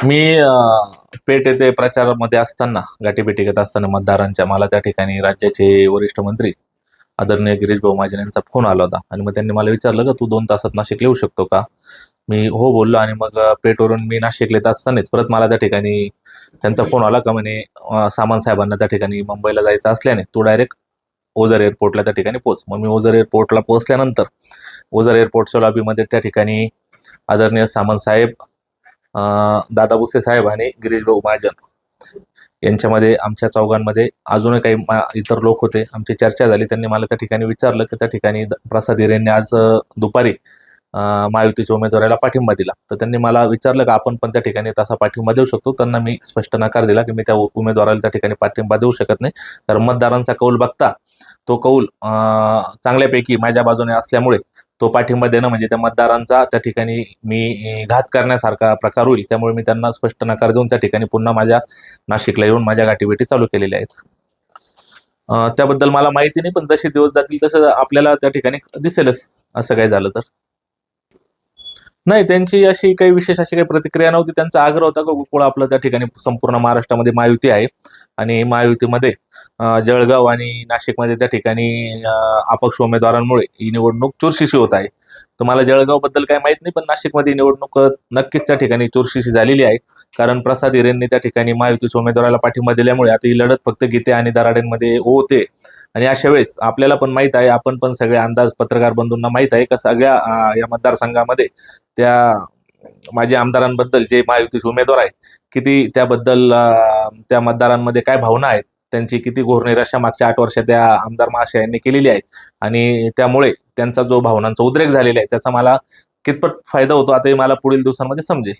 मी पेठ येथे प्रचारामध्ये असताना, गाठीभेटी घेत असताना मतदारांच्या, मला त्या ठिकाणी राज्याचे वरिष्ठ मंत्री आदरणीय गिरीश भाऊ महाजन यांचा फोन आला होता. आणि मग त्यांनी मला विचारलं का तू 2 तासात नाशिक येऊ शकतो का? मी हो बोललो. आणि मग पेठवरून मी नाशिक येत असतानाच परत मला त्या ठिकाणी त्यांचा फोन आला का म्हणे सामंत साहेबांना त्या ठिकाणी मुंबईला जायचं असल्याने तू डायरेक्ट ओझर एअरपोर्टला त्या ठिकाणी पोहोच. मग मी ओझर एअरपोर्टला पोहोचल्यानंतर ओझर एअरपोर्टच्या लॉबीमध्ये त्या ठिकाणी आदरणीय सामंत साहेब, दादा भुसे साहेब आणि गिरीश भाऊ महाजन यांच्यामध्ये, आमच्या चौघांमध्ये अजूनही काही इतर लोक होते. आमची चर्चा झाली. त्यांनी मला त्या ठिकाणी विचारलं की त्या ठिकाणी प्रसाद हिरेंनी आज दुपारी महायुतीच्या उमेदवाराला पाठिंबा दिला. तर त्यांनी मला विचारलं का आपण पण त्या ठिकाणी तसा पाठिंबा देऊ शकतो. त्यांना मी स्पष्ट नकार दिला की मी त्या उमेदवाराला त्या ठिकाणी पाठिंबा देऊ शकत नाही, कारण मतदारांचा कौल बघता तो कौल चांगल्यापैकी माझ्या बाजूने असल्यामुळे तो पाठिंबा देणं म्हणजे त्या मतदारांचा त्या ठिकाणी मी घात करण्यासारखा प्रकार होईल. त्यामुळे मी त्यांना स्पष्ट नकार देऊन त्या ठिकाणी पुन्हा माझ्या नाशिकला येऊन माझ्या गाठीभेटी चालू केलेल्या आहेत. त्याबद्दल मला माहिती नाही, पण जसे दिवस जातील तसं आपल्याला त्या ठिकाणी दिसेलच असं काही झालं तर. नाही, त्यांची अशी काही विशेष अशी काही प्रतिक्रिया नव्हती. त्यांचा आग्रह होता की गोकुळ आपलं त्या ठिकाणी संपूर्ण महाराष्ट्रामध्ये महायुती आहे आणि महायुतीमध्ये जळगाव आणि नाशिकमध्ये त्या ठिकाणी अपक्ष उमेदवारांमुळे ही निवडणूक चुरशीची होत आहे. तर मला जळगावबद्दल काही माहीत नाही, पण नाशिकमध्ये ही निवडणूक नक्कीच त्या ठिकाणी चुरशीची झालेली आहे. कारण प्रसाद हिरेंनी त्या ठिकाणी महायुतीच्या उमेदवाराला पाठिंबा दिल्यामुळे आता ही लढत फक्त गीते आणि दराडेंमध्ये होते. आणि अशा वेळेस आपल्याला पण माहीत आहे, आपण पण सगळे अंदाज पत्रकार बंधूंना माहीत आहे का सगळ्या या मतदारसंघामध्ये त्या माजी आमदारांबद्दल जे महायुतीचे उमेदवार आहेत, किती त्याबद्दल त्या मतदारांमध्ये काय भावना आहेत, त्यांची किती घोरनिराशा मागच्या 8 वर्षात त्या आमदार महाशयांनी केलेली आहे. आणि त्यामुळे त्यांचा जो भावनांचा उद्रेक झालेला आहे त्याचा मला कितपत फायदा होतो आता हे मला पुढील दिवसांमध्ये समजेल.